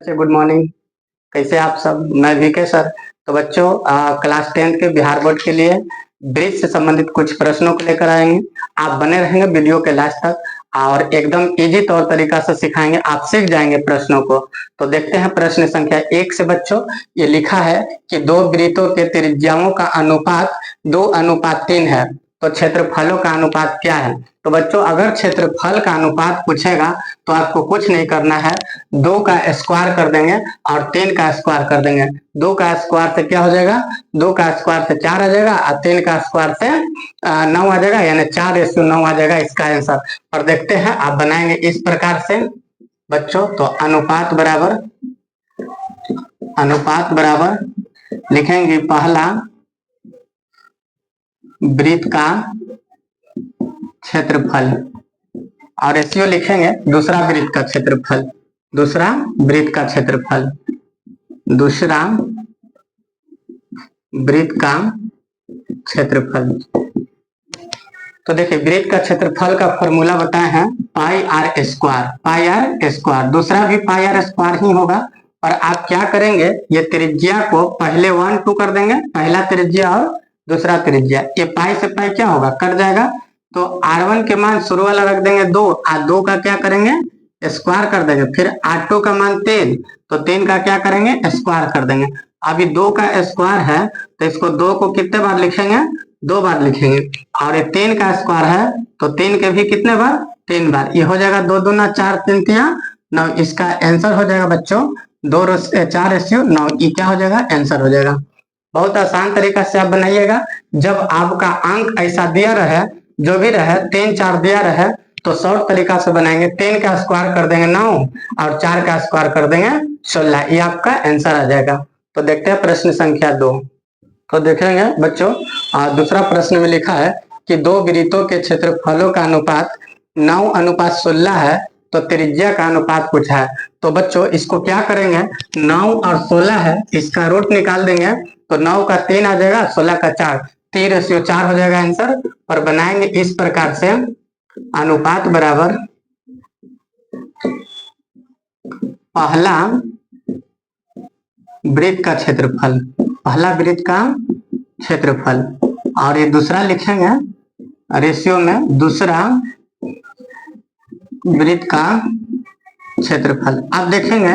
Good morning. कैसे आप सब? मैं वीके सर। तो बच्चों, क्लास 10th के बिहार बोर्ड के लिए ब्रिज से संबंधित कुछ प्रश्नों को लेकर आएंगे। आप बने रहेंगे वीडियो के लास्ट तक और एकदम इजी तौर तरीका से सिखाएंगे, आप सीख जाएंगे प्रश्नों को। तो देखते हैं प्रश्न संख्या 1 से बच्चों। ये लिखा है कि दो वृत्तों के त्रिज्याओं का अनुपात 2:3 है, तो क्षेत्रफलों का अनुपात क्या है? तो बच्चों, अगर क्षेत्रफल का अनुपात पूछेगा तो आपको कुछ नहीं करना है, 2 का स्क्वायर कर देंगे और 3 का स्क्वायर कर देंगे। 2 का स्क्वायर से क्या हो जाएगा? 2 का स्क्वायर से 4 आ जाएगा और 3 का स्क्वायर से 9 आ जाएगा, यानी 4:9 आ जाएगा इसका आंसर। और देखते हैं आप बनाएंगे इस प्रकार से बच्चों। तो अनुपात बराबर लिखेंगे पहला वृत्त का क्षेत्रफल और रेशियो लिखेंगे दूसरा वृत्त का क्षेत्रफल, दूसरा वृत्त का क्षेत्रफल तो देखिए, वृत्त का क्षेत्रफल का फॉर्मूला बताए हैं पाई आर स्क्वायर। दूसरा भी पाई आर स्क्वायर ही होगा। और आप क्या करेंगे, ये त्रिज्या को पहले 1 2 कर देंगे, पहला त्रिज्या और दूसरा त्रिज्या। ये पाई से पाई क्या होगा, कट जाएगा। तो R1 के मान शुरू वाला रख देंगे 2 और 2 का क्या करेंगे, स्क्वायर कर देंगे। फिर R2 का मान 3, तो 3 का क्या करेंगे, स्क्वायर कर देंगे। अभी 2 का स्क्वायर है तो इसको 2 को कितने बार लिखेंगे, 2 बार लिखेंगे। और ये 3 का स्क्वायर है तो 3 के भी कितने बार, 3 बार। ये हो जाएगा 2 दूना 4 3 तिया 9। इसका आंसर हो जाएगा बच्चों 4:9। ये क्या हो जाएगा, आंसर हो जाएगा। बहुत आसान तरीका से आप बनाइएगा। जब आपका अंक ऐसा दिया रहे, जो भी रहे 3 4 दिया रहे, तो शॉर्ट तरीका से बनाएंगे। 3 का स्क्वायर कर देंगे 9 और 4 का स्क्वायर कर देंगे 16। ये आपका आंसर आ जाएगा। तो देखते हैं प्रश्न संख्या 2। तो देखेंगे बच्चों, दूसरा प्रश्न में लिखा है कि दो वृत्तों के क्षेत्रफलों का अनुपात 9:16 है, तो त्रिज्या का अनुपात पूछा है। तो बच्चों, इसको क्या करेंगे, 9 और 16 है, इसका रूट निकाल देंगे। तो 9 का 3 आ जाएगा, 16 का 4, 3:4 हो जाएगा आंसर। और बनाएंगे इस प्रकार से अनुपात बराबर पहला वृत्त का क्षेत्रफल, पहला वृत्त का क्षेत्रफल। और ये दूसरा लिखेंगे रेशियो में दूसरा वृत्त का क्षेत्रफल। अब देखेंगे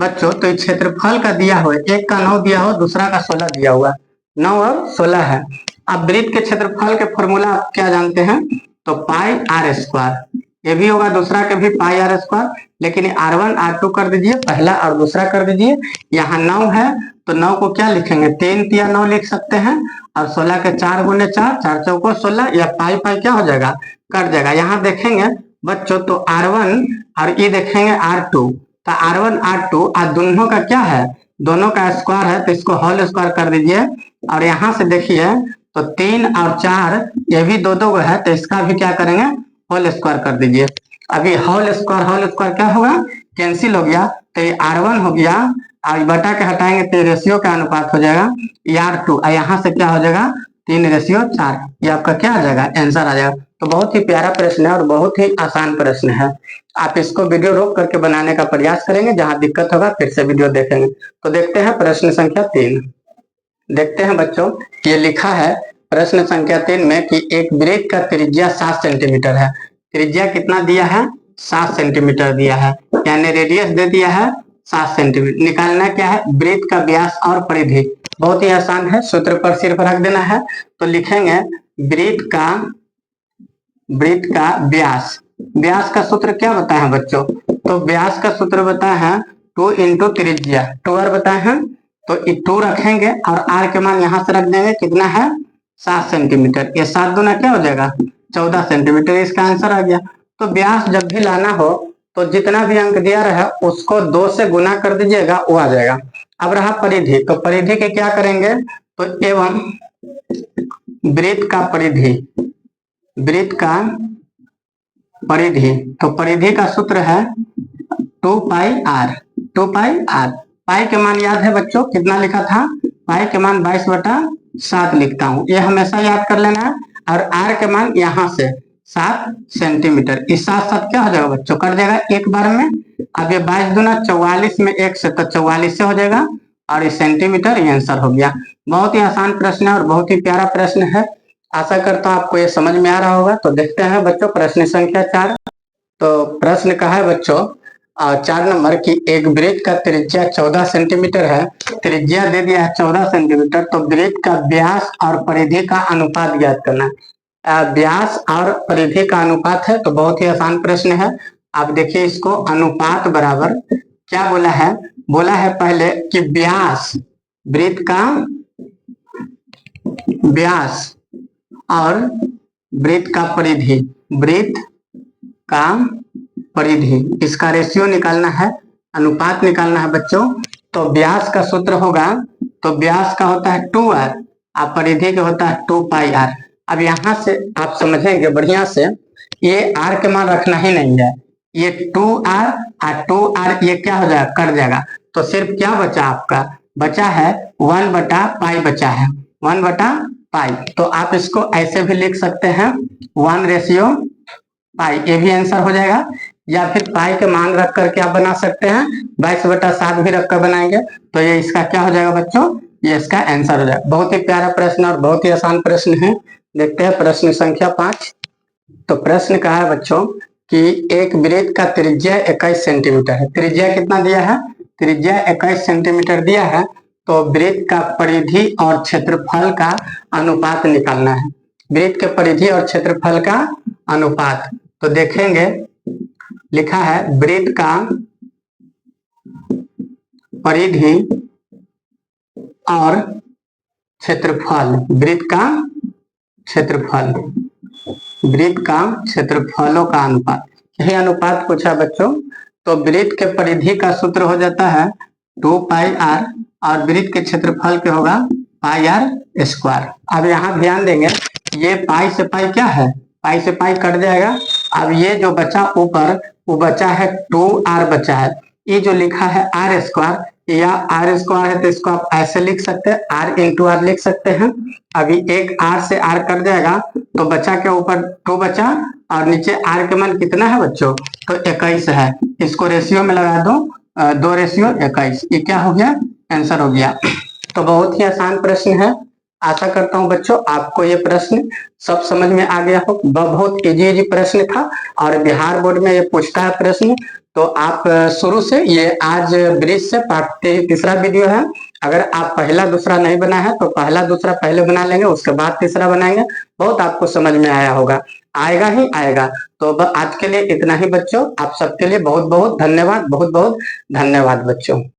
बच्चों, तो क्षेत्रफल का दिया हुआ, एक का 9 दिया हो, दूसरा का 16 दिया हुआ, 9 और 16 है। अब वृत्त के क्षेत्रफल के फॉर्मूला आप क्या जानते हैं, तो पाई आर स्क्वायर। ये भी होगा, दूसरा के भी पाई आर स्क्वायर। लेकिन R1 R2 कर दीजिए, पहला और दूसरा कर दीजिए। यहाँ 9 है तो 9 को क्या लिखेंगे, 3 तिया 9 लिख सकते हैं। और 16 के 4 गुने 4, 4 चौको 16, या पाई पाई क्या हो जाएगा, कट जाएगा। यहाँ देखेंगे बच्चों, तो R1 और ये देखेंगे R2, तो R1 R2 और दोनों का क्या है, दोनों का स्क्वायर है, तो इसको होल स्क्वायर कर दीजिए। और यहाँ से देखिए, तो 3 और 4 ये भी दो दो है, तो इसका भी क्या करेंगे, होल स्क्वायर कर दीजिए। अभी होल स्क्वायर क्या होगा, कैंसिल हो गया। तो ये R1 हो गया और बटा के हटाएंगे तो रेशियो का अनुपात हो जाएगा R2। और यहाँ से क्या हो जाएगा, 3:4। ये आपका क्या आ जाएगा, आंसर आ जाएगा। तो बहुत ही प्यारा प्रश्न है और बहुत ही आसान प्रश्न है। आप इसको वीडियो रोक करके बनाने का प्रयास करेंगे, जहां दिक्कत होगा फिर से वीडियो देखेंगे। तो देखते हैं प्रश्न संख्या 3। देखते हैं बच्चों, ये लिखा है प्रश्न संख्या 3 में कि एक वृत्त का त्रिज्या 7 सेंटीमीटर है। त्रिज्या कितना दिया है, 7 सेंटीमीटर दिया है, यानी रेडियस दे दिया है 7 सेंटीमीटर। निकालना क्या है, वृत्त का व्यास और परिधि। बहुत ही आसान है, सूत्र पर सिर्फ रख देना है। तो लिखेंगे वृत्त का व्यास। व्यास का सूत्र क्या बताए हैं बच्चों, तो व्यास का सूत्र बताए हैं 2 × त्रिज्या, 2r बताए हैं। तो 2 रखेंगे और r के मान यहाँ से रख देंगे, कितना है 7 सेंटीमीटर। ये 7 दूना क्या हो जाएगा, 14 सेंटीमीटर। इसका आंसर आ गया। तो व्यास जब भी लाना हो तो जितना भी अंक दिया रहा उसको 2 से गुना कर दीजिएगा, वो आ जाएगा। अब रहा परिधि, तो परिधि के क्या करेंगे, तो एवं वृत्त का परिधि, तो परिधि का सूत्र है 2πr। पाई के मान याद है बच्चों, कितना लिखा था, पाई के मान 22/7 लिखता हूं, ये हमेशा याद कर लेना है। और r के मान यहाँ से 7 सेंटीमीटर। इस साथ साथ क्या हो जाएगा बच्चों, कट जाएगा एक बार में। अब ये 22 दूना 44 में 1 से, तो 44 से हो जाएगा और इस सेंटीमीटर ये आंसर हो गया। बहुत ही आसान प्रश्न है और बहुत ही प्यारा प्रश्न है। आशा करता हूँ आपको ये समझ में आ रहा होगा। तो देखते हैं बच्चों प्रश्न संख्या 4। तो प्रश्न कहा है बच्चों 4 नंबर की, एक वृत्त का त्रिज्या 14 सेंटीमीटर है। त्रिज्या दे दिया है 14 सेंटीमीटर, तो वृत्त का व्यास और परिधि का अनुपात ज्ञात करना है। व्यास और परिधि का अनुपात है, तो बहुत ही आसान प्रश्न है। आप देखिए इसको, अनुपात बराबर क्या बोला है, बोला है पहले कि व्यास, वृत्त का व्यास और वृत्त का परिधि, वृत्त का परिधि, इसका रेशियो निकालना है, अनुपात निकालना है बच्चों। तो व्यास का सूत्र होगा, तो व्यास का होता है 2r और परिधि का होता है 2πr। अब यहाँ से आप समझेंगे बढ़िया से, ये r के मान रखना ही नहीं है, ये 2r और 2r ये क्या हो जाएगा, कट जाएगा। तो सिर्फ क्या बचा आपका, बचा है 1/π बचा है, 1/π। तो आप इसको ऐसे भी लिख सकते हैं 1/π, ये भी आंसर हो जाएगा। या फिर पाई के मान रख करके आप बना सकते हैं, 22/7 भी रखकर बनाएंगे, तो ये इसका क्या हो जाएगा बच्चों, ये इसका आंसर हो जाएगा। बहुत ही प्यारा प्रश्न और बहुत ही आसान प्रश्न है। देखते हैं प्रश्न संख्या 5। तो प्रश्न कहा है बच्चों कि एक वृत्त का त्रिज्या 21 सेंटीमीटर है। त्रिज्या कितना दिया है, त्रिज्या 21 सेंटीमीटर दिया है। तो वृत्त का परिधि और क्षेत्रफल का अनुपात निकालना है। वृत्त के परिधि और क्षेत्रफल का अनुपात, तो देखेंगे लिखा है वृत्त का परिधि और क्षेत्रफल, वृत्त का क्षेत्रफल, वृत्त का क्षेत्रफलों का अनुपात, यही अनुपात पूछा बच्चों। तो वृत्त के परिधि का सूत्र हो जाता है 2πr और वृत्त के क्षेत्रफल के होगा πr²। अब यहाँ ध्यान देंगे, ये पाई से पाई क्या है, पाई से पाई कट जाएगा। अब ये जो बचा ऊपर, वो बचा है 2r बचा है। ये जो लिखा है r², या r² है तो इसको आप ऐसे लिख सकते हैं, r इंटू r लिख सकते हैं। अभी एक r से r कट जाएगा, तो बचा के ऊपर 2 बचा और नीचे r के मान कितना है बच्चों, तो 21 है। इसको रेशियो में लगा दो, 2/21, ये क्या हो गया, आंसर हो गया। तो बहुत ही आसान प्रश्न है। आशा करता हूँ बच्चों आपको ये प्रश्न सब समझ में आ गया हो। बहुत इजी प्रश्न था और बिहार बोर्ड में ये पूछता है प्रश्न। तो आप शुरू से, ये आज ब्रिज से पार्ट 3 वीडियो है। अगर आप पहला दूसरा नहीं बना है तो पहला दूसरा पहले बना लेंगे, उसके बाद तीसरा बनाएंगे। बहुत आपको समझ में आया होगा, आएगा ही आएगा। तो आज के लिए इतना ही बच्चों, आप सबके लिए बहुत बहुत धन्यवाद, बहुत बहुत धन्यवाद बच्चों।